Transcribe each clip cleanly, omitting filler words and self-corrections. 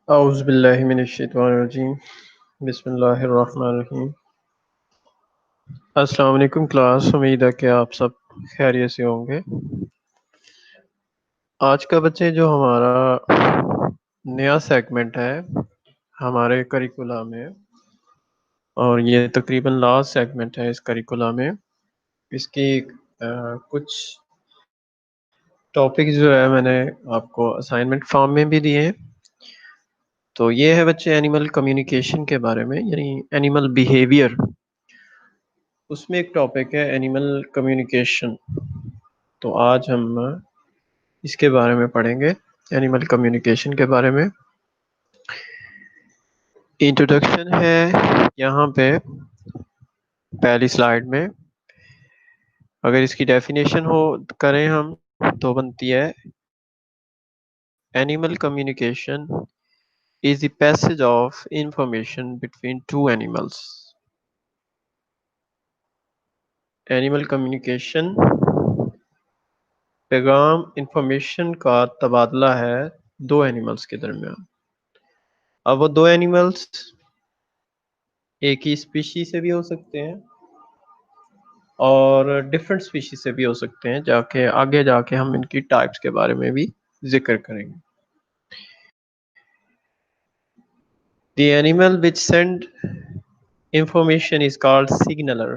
औज़ुबिल्लाहि मिनश्शैतानिर्रजीम बिस्मिल्लाहिर्रहमानिर्रहीम। अस्सलाम वालेकुम क्लास, उम्मीद है कि आप सब खैरियत से होंगे। आज का बच्चे जो हमारा नया सेगमेंट है हमारे करिकुला में, और ये तकरीबन लास्ट सेगमेंट है इस करिकुला में। इसकी कुछ टॉपिक्स जो है मैंने आपको असाइनमेंट फॉर्म में भी दिए हैं। तो ये है बच्चे एनिमल कम्युनिकेशन के बारे में, यानी एनिमल बिहेवियर। उसमें एक टॉपिक है एनिमल कम्युनिकेशन। तो आज हम इसके बारे में पढ़ेंगे, एनिमल कम्युनिकेशन के बारे में। इंट्रोडक्शन है यहाँ पे पहली स्लाइड में। अगर इसकी डेफिनेशन हो करें हम तो बनती है animal communication is the passage of information between two animals. Animal communication पैगाम इंफॉर्मेशन का तबादला है दो एनिमल्स के दरमियान। अब वो दो एनिमल्स एक ही स्पीशी से भी हो सकते हैं और डिफरेंट स्पीशीज से भी हो सकते हैं। जाके आगे जाके हम इनकी टाइप्स के बारे में भी जिक्र करेंगे। The animal which send information is called signaller.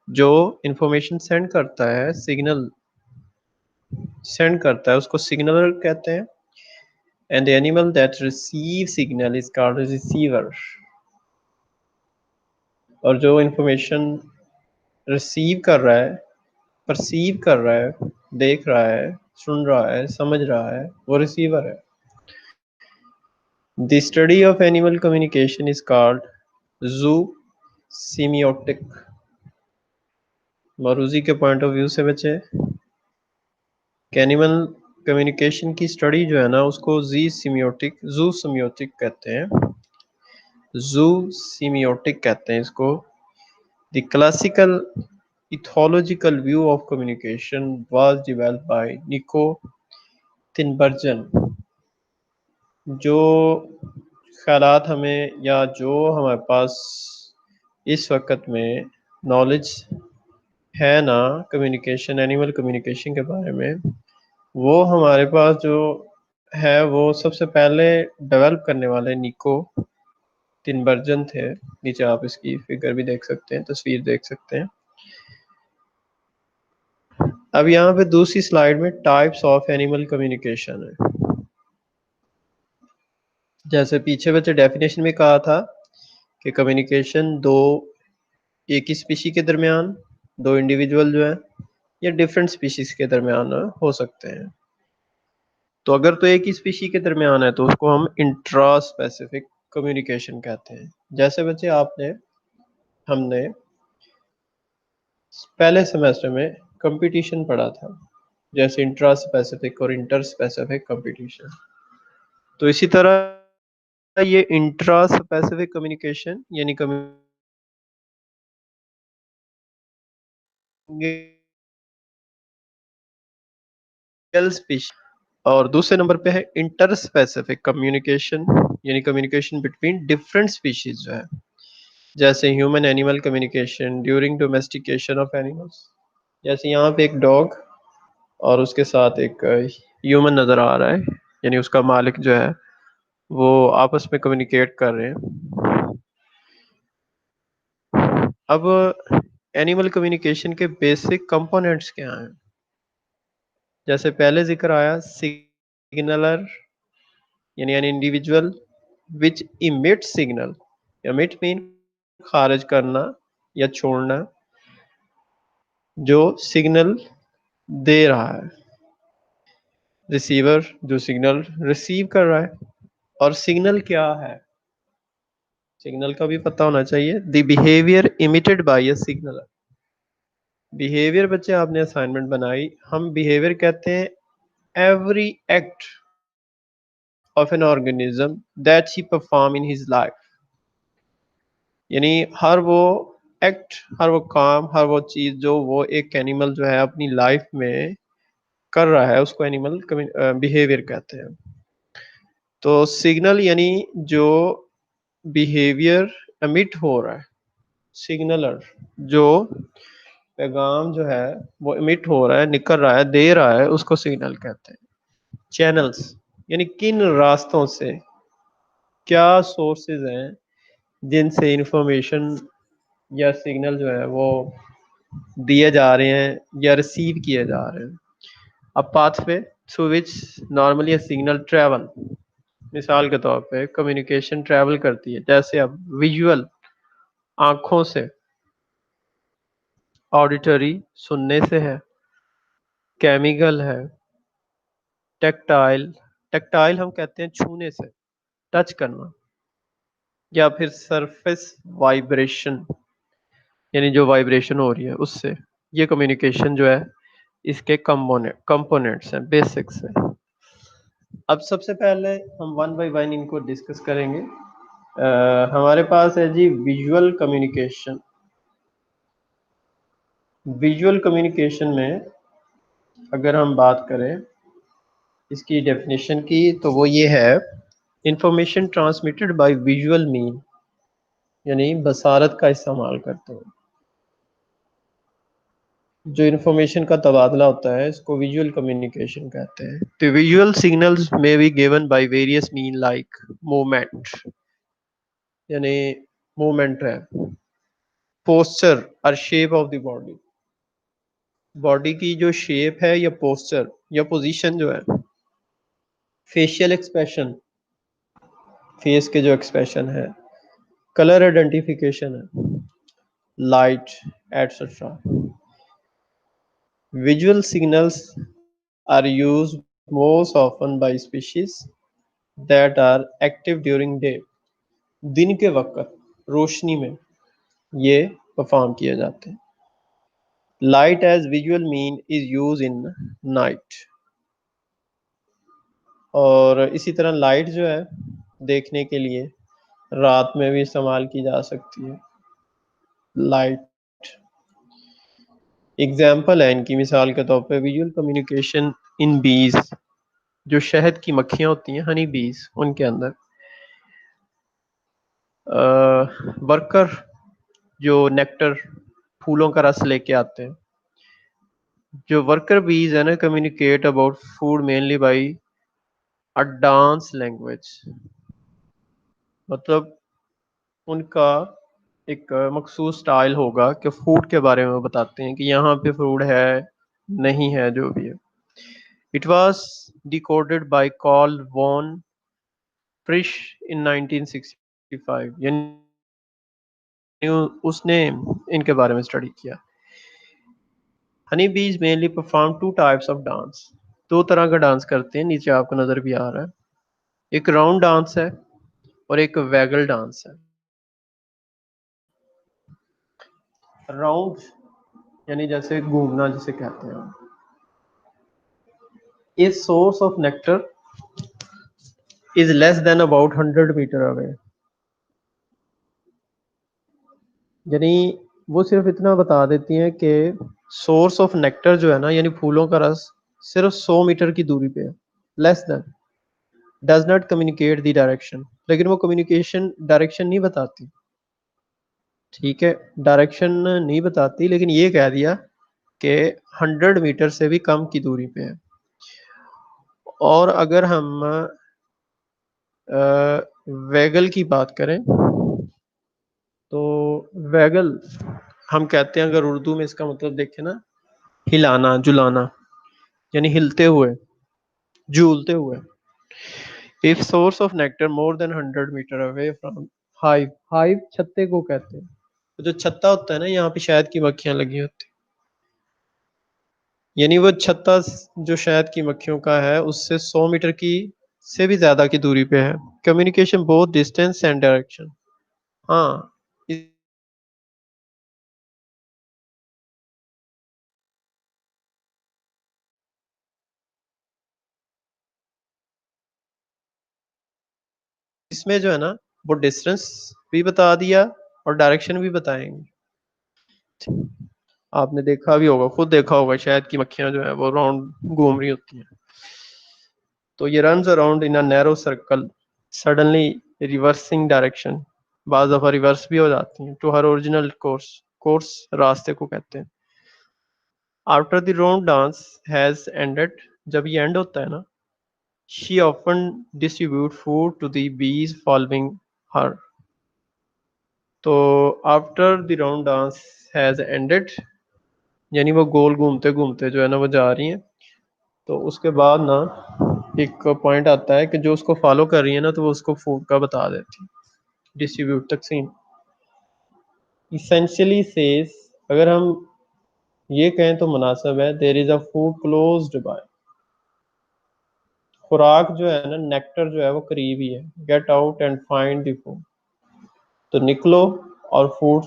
जो इंफॉर्मेशन सेंड करता है, सिग्नल सेंड करता है, उसको सिग्नलर कहते हैं। And the animal that receive signal is called receiver. और जो इंफॉर्मेशन रिसीव कर रहा है, परसीव कर रहा है, देख रहा है, सुन रहा है, समझ रहा है, वो रिसीवर है। The study of animal communication is called zoosemiotic। मरूजी के पॉइंट ऑफ व्यू से बचे एनिमल कम्युनिकेशन की स्टडी जो है ना, उसको जू सिमियोटिक कहते हैं। जू सिमियोटिक कहते हैं इसको। The classical ethological view of communication was developed by निको तिनबर्जन। जो ख्यालात हमें या जो हमारे पास इस वक्त में नॉलेज है ना कम्युनिकेशन, एनिमल कम्युनिकेशन के बारे में, वो हमारे पास जो है वो सबसे पहले डेवलप करने वाले निको तिनबर्जन थे। नीचे आप इसकी फिगर भी देख सकते हैं, तस्वीर देख सकते हैं। अब यहाँ पे दूसरी स्लाइड में टाइप्स ऑफ एनिमल कम्युनिकेशन है। जैसे पीछे बच्चे डेफिनेशन में कहा था कि कम्युनिकेशन दो एक ही स्पीशी के दरमियान, दो इंडिविजुअल जो है या डिफरेंट स्पीशीज के दरमियान हो सकते हैं। तो अगर तो एक ही स्पीशी के दरमियान है तो उसको हम इंट्रा स्पेसिफिक कम्युनिकेशन कहते हैं। जैसे बच्चे हमने पहले सेमेस्टर में कंपटीशन पढ़ा था, जैसे इंट्रा स्पेसिफिक और इंटर स्पेसिफिक कंपटीशन। तो इसी तरह ये इंट्रा स्पेसिफिक कम्युनिकेशन यानी स्पीशी, और दूसरे नंबर पे है इंटर स्पेसिफिक कम्युनिकेशन यानी कम्युनिकेशन बिटवीन डिफरेंट स्पीशीज जो है, जैसे human animal communication during domestication of animals. जैसे यहाँ पे एक डॉग और उसके साथ एक ह्यूमन नज़र आ रहा है, यानी उसका मालिक जो है वो आपस में कम्युनिकेट कर रहे हैं। अब एनिमल कम्युनिकेशन के बेसिक कंपोनेंट्स क्या हैं? जैसे पहले जिक्र आया सिग्नलर यानी an individual which emit signal. Emit mean खारिज करना या छोड़ना, जो सिग्नल दे रहा है। रिसीवर जो सिग्नल रिसीव कर रहा है। और सिग्नल क्या है, सिग्नल का भी पता होना चाहिए। The behaviour emitted by a signal. Behaviour बच्चे आपने असाइनमेंट बनाई, हम बिहेवियर कहते हैं every act of an organism that he perform in his life. यानी हर वो एक्ट, हर वो काम, हर वो चीज जो वो एक एनिमल जो है अपनी लाइफ में कर रहा है, उसको एनिमल बिहेवियर कहते हैं। तो सिग्नल यानी जो बिहेवियर एमिट हो रहा है, सिग्नलर जो पैगाम जो है वो एमिट हो रहा है, निकल रहा है, दे रहा है, उसको सिग्नल कहते हैं। चैनल्स यानी किन रास्तों से, क्या सोर्सेज हैं जिनसे इंफॉर्मेशन या सिग्नल जो है वो दिए जा रहे हैं या रिसीव किए जा रहे हैं। अब pathway through which normally a signal travel, मिसाल के तौर पे कम्युनिकेशन ट्रेवल करती है, जैसे अब विजुअल आंखों से, ऑडिटरी सुनने से है, केमिकल है, टेक्टाइल, टेक्टाइल हम कहते हैं छूने से, टच करना, या फिर सरफेस वाइब्रेशन यानी जो वाइब्रेशन हो रही है उससे। ये कम्युनिकेशन जो है इसके कंपोनेंट्स हैं, बेसिक्स हैं। अब सबसे पहले हम वन बाय वन इनको डिस्कस करेंगे। हमारे पास है जी विजुअल कम्युनिकेशन। विजुअल कम्युनिकेशन में अगर हम बात करें इसकी डेफिनेशन की, तो वो ये है, information transmitted by visual mean, यानी बसारत का इस्तेमाल करते हैं। जो इंफॉर्मेशन का तबादला होता है इसको विजुअल कम्युनिकेशन कहते हैं। तो विजुअल सिग्नल्स में be given by various mean like movement, यानी मूवमेंट है, पोस्चर और shape of the body, body की जो शेप है या पोस्चर या पोजीशन जो है, फेशियल एक्सप्रेशन, फेस के जो एक्सप्रेशन है, कलर आइडेंटिफिकेशन है, light etcetera. Visual signals are used most often by species that are active during day, दिन के वक्त रोशनी में ये परफॉर्म किए जाते हैं। Light as visual mean is use in night, और इसी तरह लाइट जो है देखने के लिए रात में भी इस्तेमाल की जा सकती है। लाइट एग्जाम्पल है इनकी, मिसाल के तौर पे विजुअल कम्युनिकेशन इन बीज, जो शहद की मक्खियां होती हैं, हनी बीज, उनके अंदर वर्कर जो नेक्टर फूलों का रस लेके आते हैं, जो वर्कर बीज है ना, communicate about food mainly by a dance language, मतलब उनका एक मखसूस स्टाइल होगा कि फूड के बारे में बताते हैं कि यहाँ पे फूड है नहीं है, जो भी है। It was decoded by Karl von Frisch in 1965, यानी उसने इनके बारे में स्टडी किया। हनी बीज mainly perform two types of dance, दो तरह का डांस करते हैं, नीचे आपको नजर भी आ रहा है। एक राउंड डांस है और एक वैगल डांस है। राउंड यानी जैसे घूमना जिसे कहते हैं। इस source of nectar is less than about 100 metre away, यानी वो सिर्फ इतना बता देती हैं कि सोर्स ऑफ नेक्टर जो है ना, यानी फूलों का रस, सिर्फ 100 मीटर की दूरी पे है, less than, does not communicate the direction, लेकिन वो कम्युनिकेशन डायरेक्शन नहीं बताती। ठीक है, डायरेक्शन नहीं बताती, लेकिन ये कह दिया कि 100 मीटर से भी कम की दूरी पे है। और अगर हम वैगल की बात करें, तो वैगल हम कहते हैं, अगर उर्दू में इसका मतलब देखें ना, हिलाना झुलाना, यानी हिलते हुए, झूलते हुए। If source of nectar more than 100 metre away from hive, hive छत्ते को कहते हैं, तो जो छत्ता होता है ना, यहाँ पे शहद की मक्खियां लगी होती, यानी वो छत्ता जो शहद की मक्खियों का है उससे 100 मीटर की से भी ज्यादा की दूरी पे है। Communication both distance and direction. हाँ, इसमें जो है ना वो डिस्टेंस भी बता दिया और डायरेक्शन भी बताएंगे। आपने देखा भी होगा, खुद देखा होगा, शायद की मक्खियां जो है वो राउंड घूम रही होती हैं। तो ये runs around in a narrow circle suddenly reversing direction, बाज दफा रिवर्स भी हो जाती हैं, to her original course, course रास्ते को कहते हैं। After the round dance has ended, जब ये एंड होता है ना, she often distribute food to the bees following her. तो after the round dance has ended, यानी वो गोल घूमते घूमते जो है ना वो जा रही हैं, तो उसके बाद ना एक पॉइंट आता है कि जो उसको फॉलो कर रही है ना, तो वो उसको फूड का बता देती है, डिस्ट्रीब्यूट तकसीम। इसेंशियली सेज, अगर हम ये कहें तो मुनासिब है, there is a food closed by, खुराक जो है ना, नेक्टर जो है वो करीब ही है। Get out and find the food, तो निकलो और फूड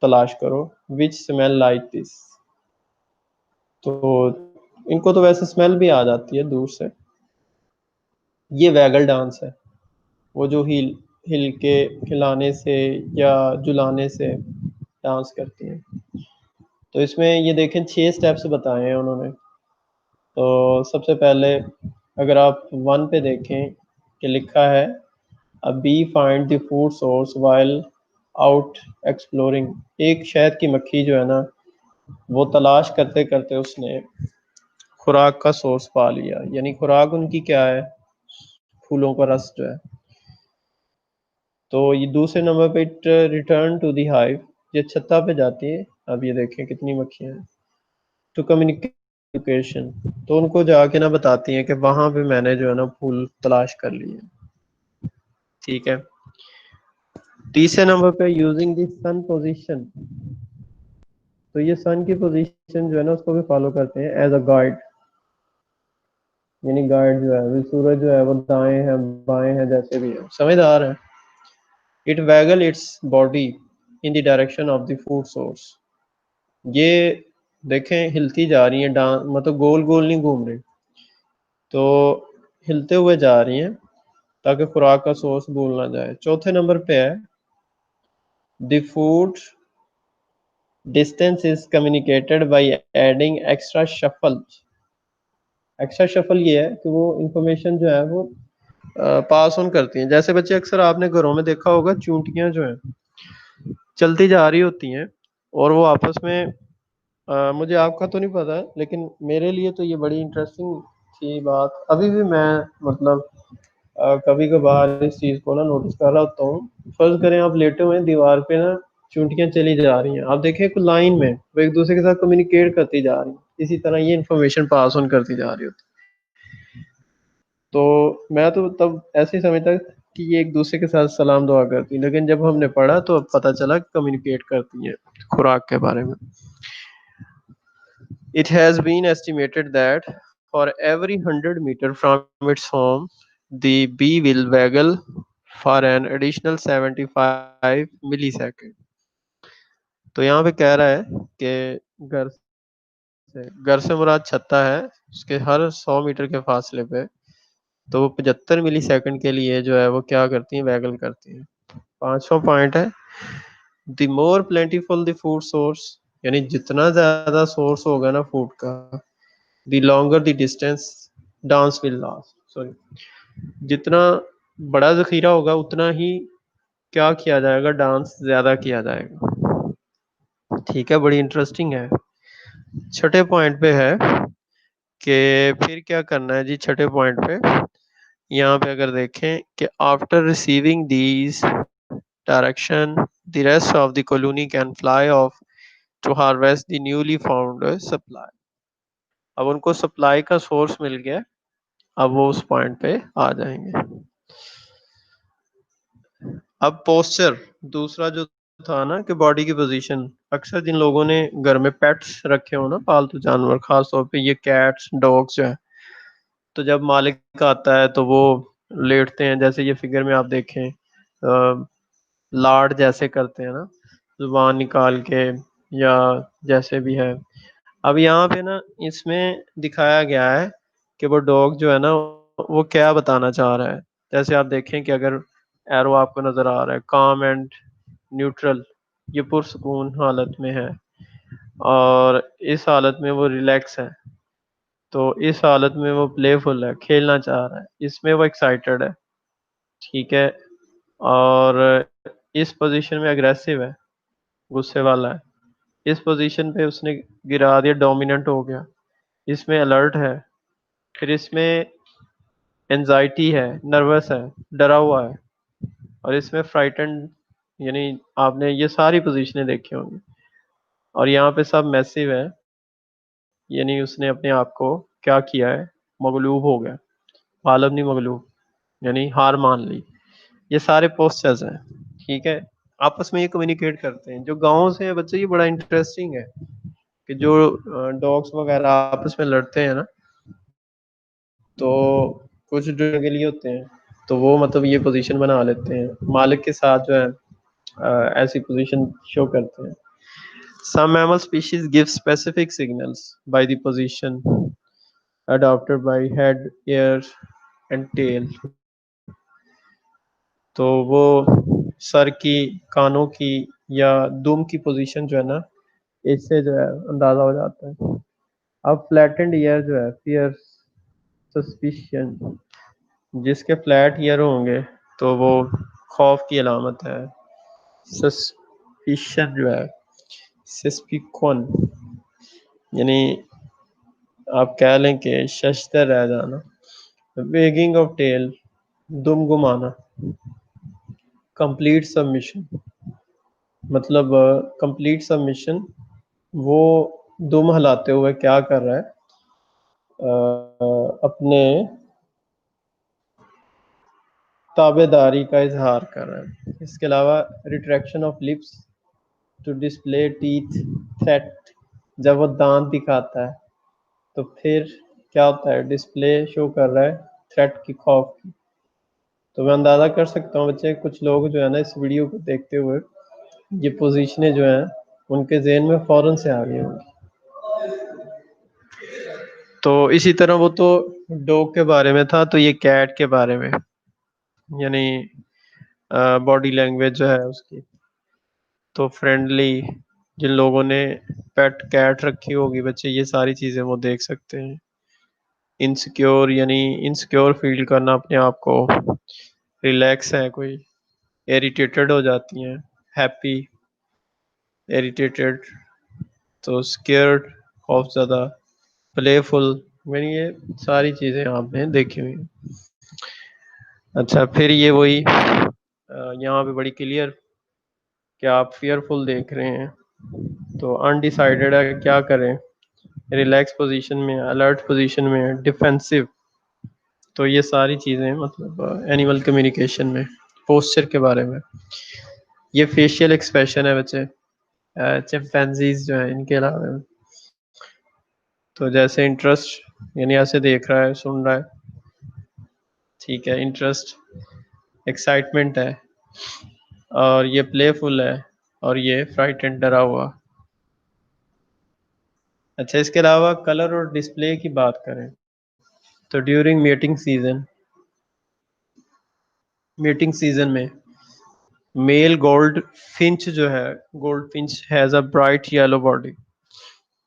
तलाश करो। विच स्मेल लाइक दिस, तो इनको तो वैसे स्मेल भी आ जाती है दूर से। ये वैगल डांस है, वो जो हिल हिल के हिलाने से या जुलाने से डांस करती हैं। तो इसमें ये देखें 6 स्टेप्स बताए हैं उन्होंने। तो सबसे पहले अगर आप 1 पे देखें कि लिखा है a bee find the food source while out exploring, एक शहद की मक्खी जो है ना, वो तलाश करते करते उसने खुराक का सोर्स पा लिया। यानी खुराक उनकी क्या है, फूलों का रस जो है। तो ये दूसरे नंबर पे it return to the hive, ये छत्ता पे जाती है। अब ये देखें कितनी मक्खियां हैं। टू कम्युनिकेशन, तो उनको जाके ना बताती हैं कि वहां पे मैंने जो है ना फूल तलाश कर लिए। ठीक है। तीसरे नंबर पे यूजिंग द सन पोजीशन, तो ये सन की पोजीशन जो है ना उसको भी फॉलो करते हैं एज अ गाइड। यानी गाइड जो है, सूरज जो है वो दाएं है बाएं है जैसे भी है, समझदार है। It vagal its body in the direction of the food source, ये देखें हिलती जा रही है, डांस मतलब गोल गोल नहीं घूम रही, तो हिलते हुए जा रही हैं ताकि खुराक का सोर्स भूल ना जाए। चौथे नंबर पे है the food distance is communicated by adding extra shuffle. Extra shuffle ये है कि वो इंफॉर्मेशन जो है वो पास ऑन करती हैं। जैसे बच्चे अक्सर आपने घरों में देखा होगा, चूंटियां जो हैं चलती जा रही होती हैं और वो आपस में मुझे आपका तो नहीं पता है, लेकिन मेरे लिए तो ये बड़ी इंटरेस्टिंग थी बात। अभी भी मैं मतलब कभी कभार इस चीज़ को ना नोटिस कर रहा होता हूँ। फर्ज करें आप लेटे हुए हैं दीवार पे ना, चूंटियां चली जा रही हैं, आप देखें एक लाइन में वो एक दूसरे के साथ कम्युनिकेट करती जा रही हैं, इसी तरह ये इन्फॉर्मेशन पास ऑन करती जा रही होती। तो मैं तो तब ऐसे ही समझता कि ये एक दूसरे के साथ सलाम दुआ करती, लेकिन जब हमने पढ़ा तो अब पता चला कम्युनिकेट करती हैं खुराक के बारे में। It has been estimated that for every 100 meter from its home, the bee will waggle for an additional 75 millisecond. तो यहाँ पे कह रहा है कि घर से मुराद छत्ता है, उसके हर 100 मीटर के फासले पे, तो वो 75 मिली सेकंड के लिए जो है वो क्या करती हैं, वैगल करती हैं। 5वां पॉइंट है the more plentiful the food source, यानी जितना ज्यादा सोर्स होगा ना फूड का, the longer the distance dance will last. Sorry, जितना बड़ा जखीरा होगा उतना ही क्या किया जाएगा, डांस ज्यादा किया जाएगा। ठीक है, बड़ी इंटरेस्टिंग है। छठे पॉइंट पे है कि फिर क्या करना है जी। छठे पॉइंट पे यहाँ पे अगर देखें कि after receiving these direction the rest of the colony can fly off to harvest the newly found supply. अब उनको सप्लाई का सोर्स मिल गया, अब वो उस पॉइंट पे आ जाएंगे। अब पोस्चर दूसरा जो था ना कि बॉडी की पोजीशन, अक्सर जिन लोगों ने घर में पेट्स रखे हो ना, पालतू जानवर, खास तौर पे ये कैट्स डॉग्स जो है, तो जब मालिक आता है तो वो लेटते हैं, जैसे ये फिगर में आप देखें, लाड जैसे करते हैं ना, जुबान निकाल के या जैसे भी है। अब यहाँ पे ना इसमें दिखाया गया है कि वो डॉग जो है ना वो क्या बताना चाह रहा है। जैसे आप देखें कि अगर एरो आपको नजर आ रहा है, काम एंड न्यूट्रल, ये पुरसकून हालत में है और इस हालत में वो रिलैक्स है। तो इस हालत में वो प्लेफुल है, खेलना चाह रहा है, इसमें वो एक्साइटेड है, ठीक है। और इस पोजीशन में अग्रेसिव है, गुस्से वाला है। इस पोजीशन पे उसने गिरा दिया, डोमिनेंट हो गया। इसमें अलर्ट है, फिर इसमें एंजाइटी है, नर्वस है, डरा हुआ है, और इसमें फ्राइटेंड, यानी आपने ये सारी पोजीशनें देखी होंगी। और यहाँ पे सब मैसिव है, यानी उसने अपने आप को क्या किया है, मगलूब हो गया, गालिब नहीं मगलूब, यानी हार मान ली। ये सारे पोस्चर्स हैं, ठीक है। आपस में ये कम्युनिकेट करते हैं। जो गाँव से है बच्चे, ये बड़ा इंटरेस्टिंग है कि जो डॉग्स वगैरह आपस में लड़ते हैं ना, तो कुछ दिन के लिए होते हैं, तो वो मतलब ये पोजीशन बना लेते हैं, मालिक के साथ जो है ऐसी पोजीशन शो करते हैं। Some mammal species give specific signals by the position adopted by head, ear and tail. तो वो सर की, कानों की या दुम की पोजीशन जो है ना, इससे जो है अंदाजा हो जाता है। अब फ्लैटेंड ईयर जो है, फियर, सस्पिशन, जिसके फ्लैट ईयर होंगे तो वो खौफ की अलामत है। सस्पिशन जो है, सस्पिकन, यानी आप कह लें कि शशतर रह जाना। वेगिंग ऑफ टेल, दुम घुमाना। कंप्लीट सबमिशन, मतलब कंप्लीट सबमिशन, वो दुम हिलाते हुए क्या कर रहा है, अपने ताबेदारी का इजहार कर रहा है। इसके अलावा retraction of lips to display teeth threat, जब वो दांत दिखाता है तो फिर क्या होता है, डिस्प्ले शो कर रहा है थ्रेट की, खौफ की। तो मैं अंदाज़ा कर सकता हूँ बच्चे, कुछ लोग जो है ना इस वीडियो को देखते हुए ये पोजीशनें जो हैं उनके जहन में फौरन से आ गई होंगी। तो इसी तरह वो तो डॉग के बारे में था, तो ये कैट के बारे में, यानी बॉडी लैंग्वेज जो है उसकी। तो फ्रेंडली, जिन लोगों ने पेट कैट रखी होगी बच्चे, ये सारी चीज़ें वो देख सकते हैं। इनसिक्योर, यानी इनसिक्योर फील करना अपने आप को, रिलैक्स है कोई, इरिटेटेड हो जाती हैं, हैप्पी, इरिटेटेड, तो स्केयर्ड, खौफज़दा, प्लेफुल, मैंने ये सारी चीज़ें आपने देखी हुई हैं। अच्छा, फिर ये वही यहाँ पे बड़ी क्लियर कि आप फियरफुल देख रहे हैं, तो अनडिसाइडेड है, क्या करें, रिलैक्स पोजीशन में, अलर्ट पोजीशन में, डिफेंसिव। तो ये सारी चीज़ें मतलब एनिमल कम्युनिकेशन में पोस्चर के बारे में। ये फेशियल एक्सप्रेशन है बच्चे, चिंपैंजीज जो है इनके अलावा। तो जैसे इंटरेस्ट, यानी ऐसे देख रहा है, सुन रहा है, ठीक है, इंटरेस्ट, एक्साइटमेंट है, और ये प्लेफुल है, और ये फ्राइटेंड, डरा हुआ। अच्छा, इसके अलावा कलर और डिस्प्ले की बात करें तो ड्यूरिंग मीटिंग सीजन में मेल गोल्ड फिंच जो है, gold Finch has a bright yellow body.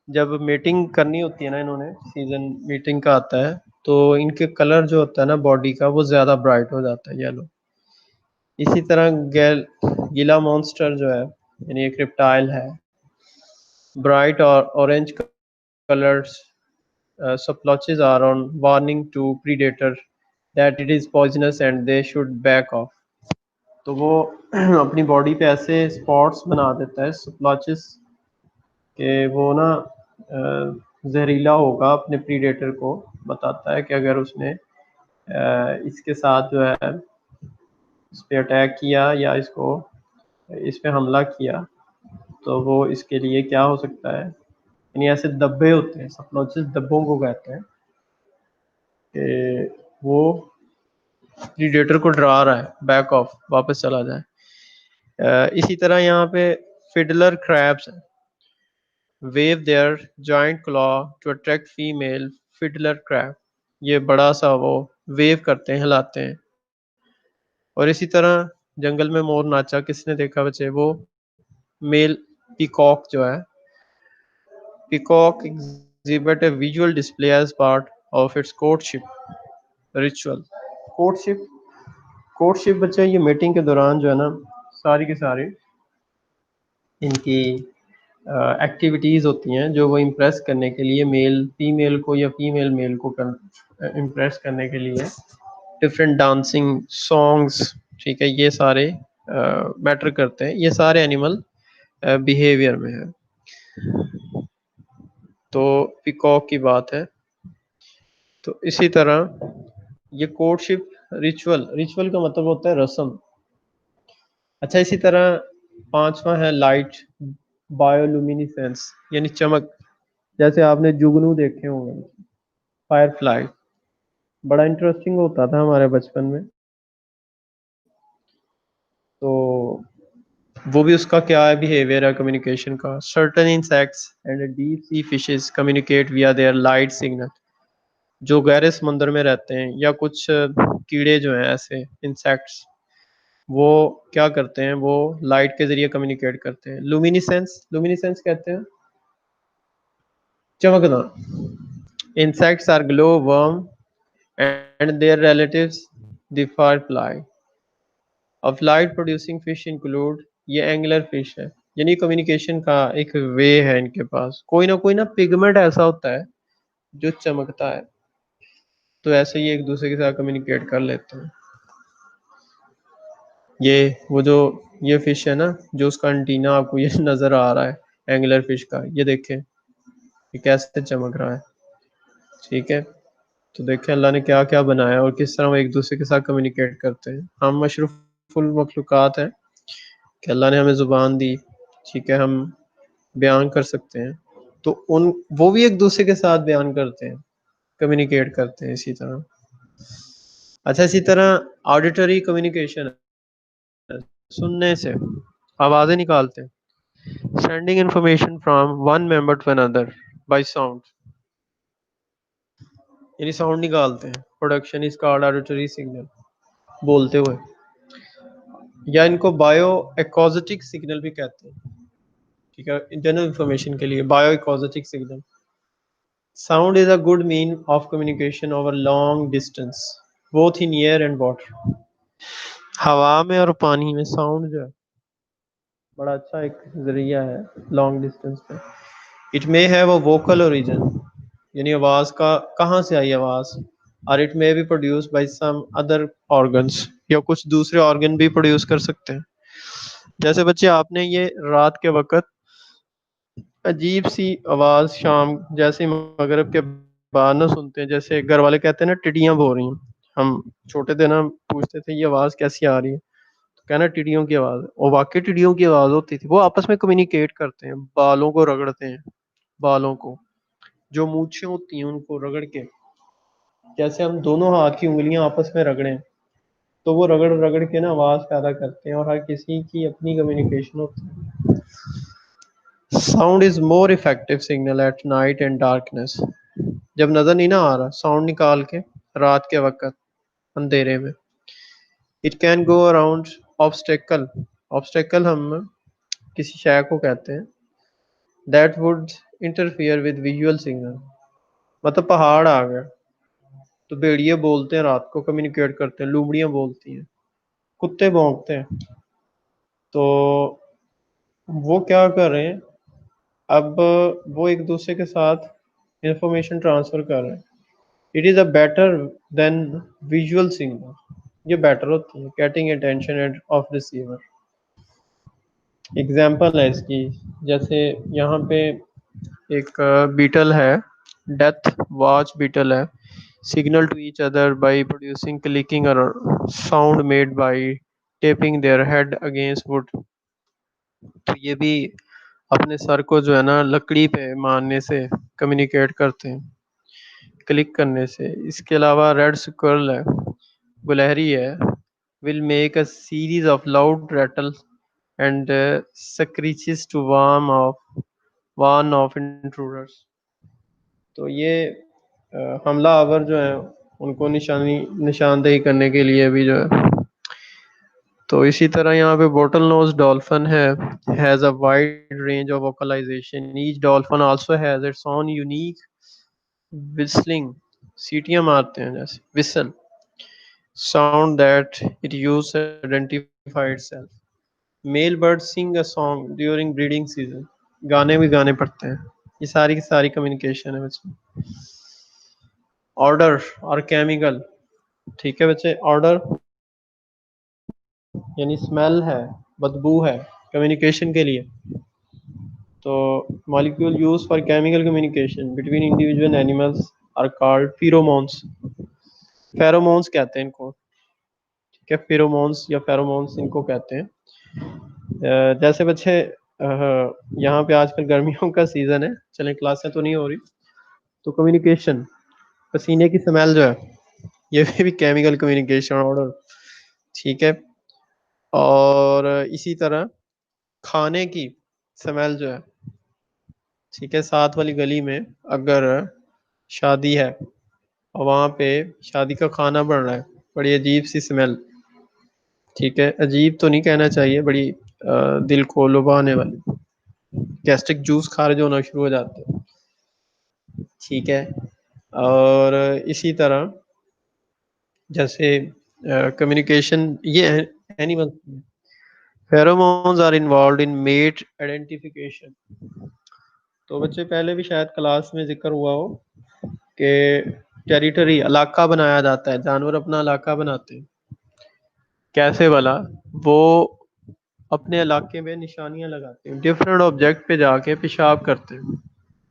जब मीटिंग करनी होती है ना, इन्होंने सीजन मीटिंग का आता है, तो इनके कलर जो होता है ना बॉडी का, वो ज़्यादा ब्राइट हो जाता है, येलो। इसी तरह गीला मॉन्स्टर जो है, यानी एक रिप्टाइल है, ब्राइट और orange colours splotches are on warning to predator that it is poisonous and they should back off। तो वो अपनी बॉडी पे ऐसे स्पॉट्स बना देता है, स्प्लॉचेस, कि वो ना जहरीला होगा, अपने प्रीडेटर को बताता है कि अगर उसने इसके साथ जो है इस पे अटैक किया या इसको इस पे हमला किया, तो वो इसके लिए क्या हो सकता है। यानी ऐसे धब्बे होते हैं, सप्लोचेस धब्बों को कहते हैं, कि वो प्रीडेटर को डरा रहा है, बैक ऑफ, वापस चला जाए। इसी तरह यहाँ पे fiddler crabs wave their giant claw to attract female fiddler crab. ये बड़ा सा वो वेव करते हैं, हिलाते हैं। और इसी तरह जंगल में मोर नाचा, किसने देखा बच्चे, वो मेल पीकॉक जो है, peacock exhibit a visual display as part of its courtship ritual. Courtship courtship बच्चे ये मीटिंग के दौरान जो है ना सारी के सारी इनकी एक्टिविटीज़ होती हैं जो वो इम्प्रेस करने के लिए मेल फीमेल को या फीमेल मेल को इम्प्रेस करने के लिए डिफरेंट डांसिंग सॉन्ग्स, ठीक है, ये सारे मैटर करते हैं, ये सारे एनिमल बिहेवियर में है। तो पिकॉक की बात है। तो इसी तरह ये कोर्टशिप रिचुअल, रिचुअल का मतलब होता है रस्म। अच्छा, इसी तरह पांचवा है लाइट बायोलुमिनिसेंस यानी चमक। जैसे आपने जुगनू देखे होंगे, फायरफ्लाई, बड़ा इंटरेस्टिंग होता था हमारे बचपन में। तो वो भी उसका क्या है बिहेवियर है कम्युनिकेशन का। Certain insects and deep sea fishes communicate विया देयर लाइट सिग्नल। जो गहरे समुद्र में रहते हैं या कुछ कीड़े जो हैं ऐसे इंसेक्ट्स, वो क्या करते हैं, वो लाइट के जरिए कम्युनिकेट करते हैं। लुमिनिसेंस, लुमिनिसेंस कहते हैं चमकना। Insects are glowworm and their relatives the firefly. Of light producing fish include ये एंगुलर फिश है, यानी कम्युनिकेशन का एक वे है इनके पास। कोई ना पिगमेंट ऐसा होता है जो चमकता है, तो ऐसे ही एक दूसरे के साथ कम्युनिकेट कर लेते हैं। ये वो जो ये फिश है ना, जो उसका एंटीना आपको ये नजर आ रहा है एंगुलर फिश का, ये देखें ये कैसे चमक रहा है, ठीक है। तो देखें अल्लाह ने क्या क्या बनाया और किस तरह वो एक दूसरे के साथ कम्युनिकेट करते हैं। हम मशरूफुल मखलूक़ात हैं कि अल्लाह ने हमें ज़ुबान दी, ठीक है, हम बयान कर सकते हैं, तो उन वो भी एक दूसरे के साथ बयान करते हैं, कम्युनिकेट करते हैं इसी तरह। अच्छा, इसी तरह ऑडिटरी कम्युनिकेशन है, सुनने से आवाज़ें निकालते हैं। Sending information from one member to another by sound, यानी साउंड निकालते हैं। Production is called auditory signal, बोलते हुए, या इनको बायो एकॉजेटिक सिग्नल भी कहते हैं, ठीक है, जनरल इंफॉर्मेशन के लिए bio acoustic signal. Sound is a good mean of communication over long distance both in air and water. हवा में और पानी में साउंड जो है बड़ा अच्छा एक जरिया है लॉन्ग डिस्टेंस पे। It may have a vocal origin, यानी आवाज का कहाँ से आई आवाज, और it may be produce by some other organs, या कुछ दूसरे ऑर्गन भी प्रोड्यूस कर सकते हैं। जैसे बच्चे आपने ये रात के वक्त अजीब सी आवाज शाम जैसे मगरिब के बाद ना सुनते हैं, जैसे घर वाले कहते हैं ना टिड्डियां बो रही हैं। हम छोटे थे ना, पूछते थे ये आवाज कैसी आ रही है, तो कहना टिड्डियों की आवाज है। और वाकई टिड्डियों की आवाज होती थी। वो आपस में कम्युनिकेट करते हैं, बालों को रगड़ते हैं, बालों को, जो मूछें होती हैं उनको रगड़ के, जैसे हम दोनों हाथ की उंगलियां आपस में रगड़ें, तो वो रगड़ रगड़ के ना आवाज पैदा करते हैं, और हर किसी की अपनी कम्युनिकेशन होती है। Sound is more effective signal at night and darkness. जब नजर नहीं ना आ रहा, साउंड निकाल के रात के वक्त अंधेरे में। It can go around obstacle, obstacle हम किसी शय को कहते हैं that would interfere with visual signal. मतलब पहाड़ आ गया, तो भेड़िए बोलते हैं, रात को कम्युनिकेट करते हैं, लोमड़ियां बोलती हैं, कुत्ते भौंकते हैं। तो वो क्या कर रहे हैं, अब वो एक दूसरे के साथ इंफॉर्मेशन ट्रांसफर कर रहे हैं। It is a better than visual signal, ये बेटर होती है getting attention and of receiver. Example है इसकी, जैसे यहाँ पे एक बीटल है, डेथ वॉच बीटल है, signal to each other by producing clicking और sound made by tapping their head against wood. तो ये भी अपने सर को जो है ना लकड़ी पे मारने से कम्युनिकेट करते हैं, क्लिक करने से। इसके अलावा रेड स्क्विरल है, गुलहरी है, will make a series of loud rattle and screeches to warn of intruders। तो ये हमलावर जो है उनको निशानदेही करने के लिए भी जो है। तो इसी तरह यहाँ पे बोटल नोज डॉल्फिन है, has a wide range of vocalisation. Each dolphin also has its own unique whistling, सीटियां मारते हैं जैसे whistle, sound that it used to identify itself. Male birds sing a song during breeding season. गाने भी गाने पड़ते हैं। ये सारी की सारी कम्युनिकेशन है बच्चे। ऑर्डर और केमिकल, ठीक है बच्चे। ऑर्डर यानी स्मेल है, बदबू है कम्युनिकेशन के लिए। तो molecule use for chemical communication between individual animals are called pheromones. Pheromones कहते हैं इनको, ठीक है। फेरोमोन्स या फेरोमोन्स इनको कहते हैं। जैसे बच्चे यहाँ पे आजकल गर्मियों का सीजन है, चलें क्लासें तो नहीं हो रही, तो कम्युनिकेशन, पसीने की स्मेल जो है ये भी केमिकल कम्युनिकेशन ऑर्डर, ठीक है। और इसी तरह खाने की स्मेल जो है, ठीक है, साथ वाली गली में अगर शादी है और वहाँ पे शादी का खाना बन रहा है, बड़ी अजीब सी स्मेल, ठीक है। अजीब तो नहीं कहना चाहिए, बड़ी दिल को लुभाने वाली, गैस्ट्रिक जूस खारिज होना शुरू हो जाते हैं, ठीक है। और इसी तरह जैसे कम्युनिकेशन ये animal, pheromones are involve in mate identification. तो बच्चे पहले भी शायद क्लास में जिक्र हुआ हो कि टेरिटरी, इलाका बनाया जाता है, जानवर अपना इलाका बनाते हैं। कैसे वाला, वो अपने इलाके में निशानियां लगाते हैं, डिफरेंट ऑब्जेक्ट पे जाके पेशाब करते हैं,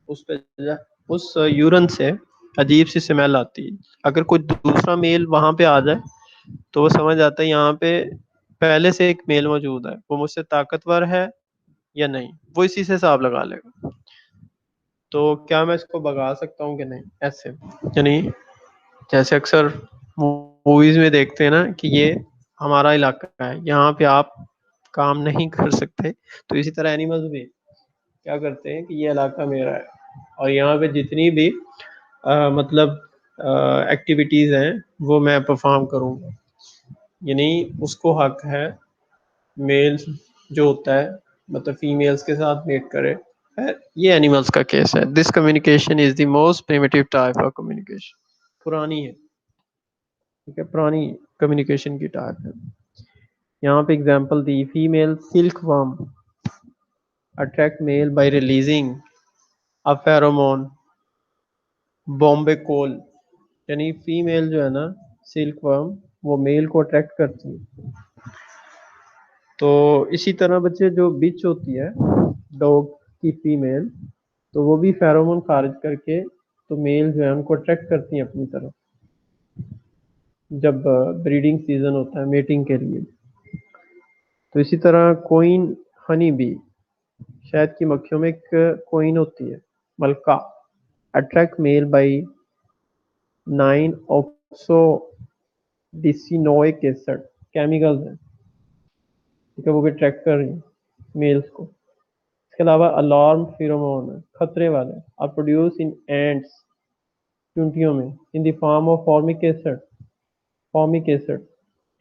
उस पे उस यूरन से अजीब सी स्मेल आती है। अगर कोई दूसरा मेल वहां पे आ जाए तो वो समझ आता है यहाँ पे पहले से एक मेल मौजूद है, वो मुझसे ताकतवर है या नहीं, वो इसी से हिसाब लगा लेगा। तो क्या मैं इसको भगा सकता हूँ कि नहीं, ऐसे यानी जैसे अक्सर मूवीज में देखते हैं ना कि ये हमारा इलाका है, यहाँ पे आप काम नहीं कर सकते, तो इसी तरह एनिमल्स भी क्या करते हैं कि ये इलाका मेरा है और यहाँ पे जितनी भी मतलब एक्टिविटीज हैं वो मैं परफॉर्म करूँगा। यानी उसको हक है मेल जो होता है मतलब फीमेल्स के साथ मेट करे। ये एनिमल्स का केस है। This communication is the most primitive type of communication. पुरानी है, ठीक है, पुरानी कम्युनिकेशन की टाइप है। यहाँ पे एग्जांपल दी, female silk worm attract male by releasing a pheromone bombykol. यानी फीमेल जो है ना सिल्क वर्म, वो मेल को अट्रैक्ट करती है। तो इसी तरह बच्चे जो बिच होती है डॉग की फीमेल, तो वो भी फेरोमोन खारिज करके तो मेल जो है उनको अट्रैक्ट करती हैं अपनी तरफ जब ब्रीडिंग सीजन होता है मेटिंग के लिए। तो इसी तरह कोइन हनी बी, शहद की मक्खियों में एक कोइन होती है मलका, attract male by 9 oxo decenoic acid chemicals हैं, ठीक है, वो भी अट्रैक्ट कर रही हैं मेल्स को। इसके अलावा अलार्म फेरोमोन है, खतरे वाले, आर प्रोड्यूस इन एंड्स, चूंटियों में, in the form of formic acid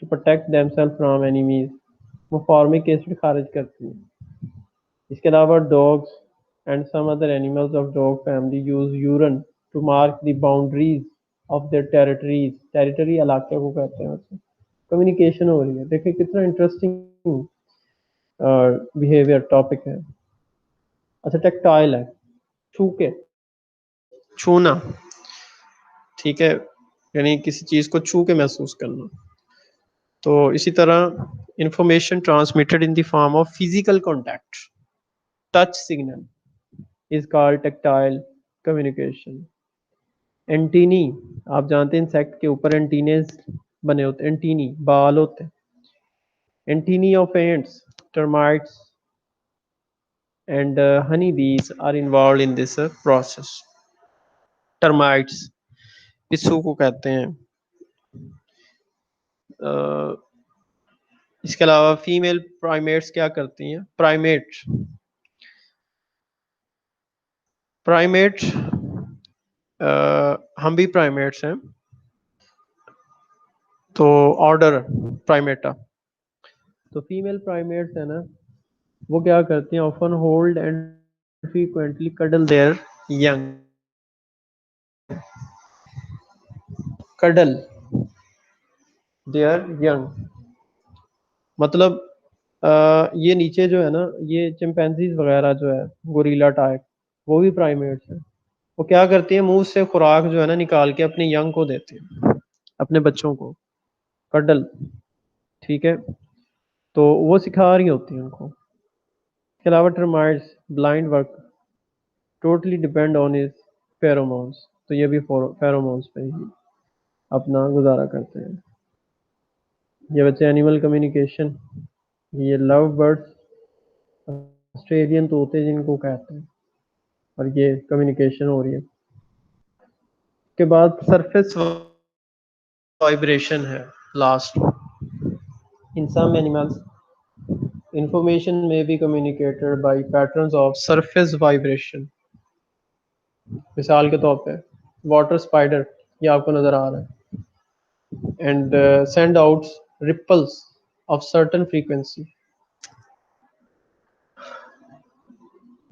to protect themselves from enemies. वो फॉर्मिक एसिड खारिज करती है। इसके अलावा dogs and some other animals of dog family use urine to mark the boundaries of their territories. Territory इलाके को कहते हैं उससे। कम्युनिकेशन हो रही है, देखिए कितना इंटरेस्टिंग बिहेवियर टॉपिक है। अच्छा, टेक्टाइल है, छू के, छूना, ठीक है, यानी किसी चीज को छू के महसूस करना। तो इसी तरह information transmitted in the form of physical contact, touch signal is called tactile communication. Antennae, आप जानते हैं इंसेक्ट के ऊपर एंटीनेस बने होते हैं, एंटीनी बाल होते हैं। Antennae of ants, termites and honey bees are involve in this process. Termites पिस्सू को कहते हैं। इसके अलावा फीमेल प्राइमेट्स क्या करती हैं, प्राइमेट हम भी प्राइमेट्स हैं, तो ऑर्डर प्राइमेटा। तो फीमेल प्राइमेट्स है ना, वो क्या करती हैं, often hold and frequently cuddle there young. Cuddle there young, मतलब ये नीचे जो है ना, ये चिंपैंजीज वगैरह जो है, गोरिल्ला टाइप, वो भी प्राइमेट्स हैं। वो क्या करती है, मुंह से खुराक जो है ना निकाल के अपने यंग को देते हैं, अपने बच्चों को। कडल, ठीक है, तो वो सिखा रही होती है उनको। इसके अलावा termites blind work totally depend on his pheromones, तो ये भी फेरोमोन्स पे ही अपना गुजारा करते हैं। ये बच्चे एनिमल कम्युनिकेशन, ये लव बर्ड्स, ऑस्ट्रेलियन तोते जिनको कहते हैं, और ये कम्युनिकेशन हो रही है। उसके बाद सरफेस वाइब्रेशन है लास्ट। इन सम एनिमल्स इंफॉर्मेशन में be communicated bye patterns of surface vibration. मिसाल के तौर पे वाटर स्पाइडर, ये आपको नजर आ रहा है, and send out ripples of certain frequency.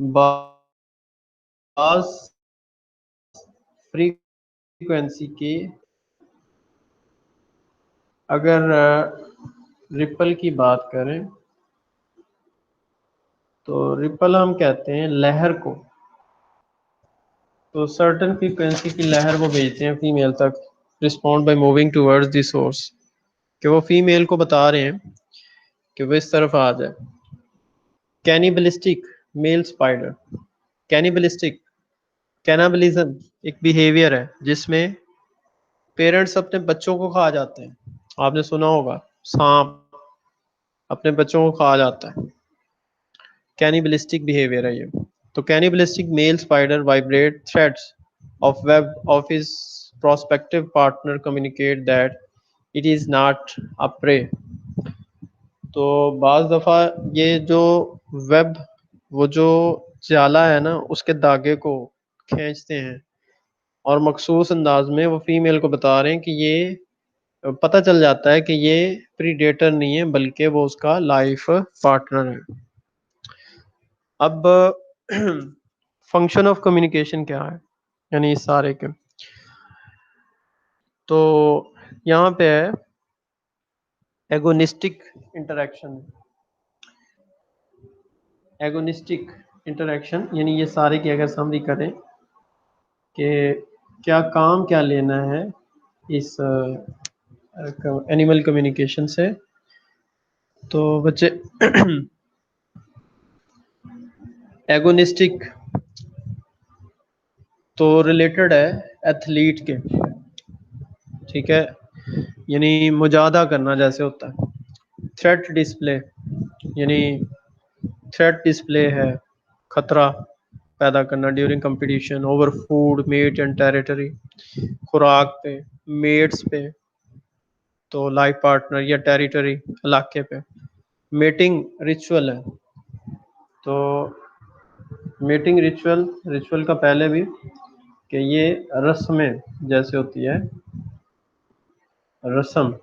Bass frequency की, अगर रिपल की बात करें तो रिपल हम कहते हैं लहर को। तो सर्टेन फ्रीक्वेंसी की लहर वो भेजते हैं फीमेल तक, respond by moving towards the source, कि वो फीमेल को बता रहे हैं कि वो इस तरफ आ जाए। कैनिबलिस्टिक मेल स्पाइडर, कैनिबलिस्टिक, कैनाबलिज्म एक बिहेवियर है जिसमें पेरेंट्स अपने बच्चों को खा जाते हैं। आपने सुना होगा, सांप अपने बच्चों को खा जाता है, कैनिबलिस्टिक बिहेवियर है ये। तो cannibalistic male spider vibrate threads of web of his prospective partner communicate that it is not a prey। तो बाज दफ़ा ये जो वेब, वो जो जाला है ना, उसके धागे को खींचते हैं, और मखसूस अंदाज में वो फीमेल को बता रहे हैं कि ये पता चल जाता है कि ये प्रीडेटर नहीं है बल्कि वो उसका लाइफ पार्टनर है। अब फंक्शन ऑफ कम्युनिकेशन क्या है, यानी इस सारे के, तो यहाँ पे है एगोनिस्टिक इंटरेक्शन। एगोनिस्टिक इंटरेक्शन यानी ये सारे की अगर समरी करें कि क्या काम क्या लेना है इस एनिमल कम्युनिकेशन से, तो बच्चे एगोनिस्टिक तो रिलेटेड है एथलीट के, ठीक है, यानी मुजाहदा करना जैसे होता है। थ्रेट डिस्प्ले यानी थ्रेट डिस्प्ले है खतरा पैदा करना during competition over food mate and territory, खुराक पे, मेट्स पे, तो लाइफ पार्टनर या टेरिटरी इलाके पे। मेटिंग रिचुअल है, तो मेटिंग रिचुअल, रिचुअल का पहले भी कि ये रस्में जैसे होती है, रस्म,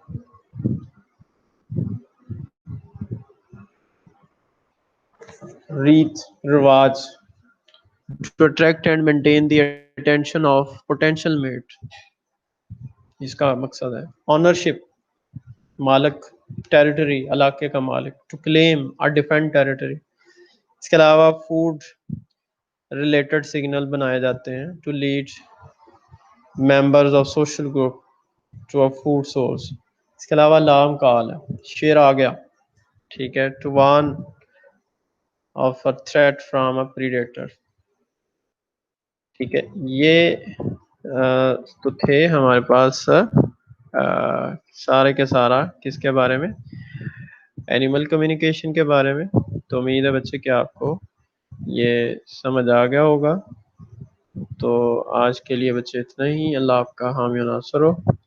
रीत रिवाज, to attract and maintain the attention of potential mate, इसका मकसद है। ऑनरशिप मालिक, टेरिटरी इलाके का मालिक, टू क्लेम और डिफेंड टेरिटरी। इसके अलावा फूड रिलेटेड सिग्नल बनाए जाते हैं to lead members of social group to a food source. इसके अलावा अलार्म कॉल है, शेर आ गया, ठीक है, to warn of a threat from a predator. ठीक है, ये तो थे हमारे पास सारे के सारा किसके बारे में, एनिमल कम्युनिकेशन के बारे में। तो उम्मीद है बच्चे कि आपको ये समझ आ गया होगा। तो आज के लिए बच्चे इतना ही। अल्लाह आपका हामी और नासर हो।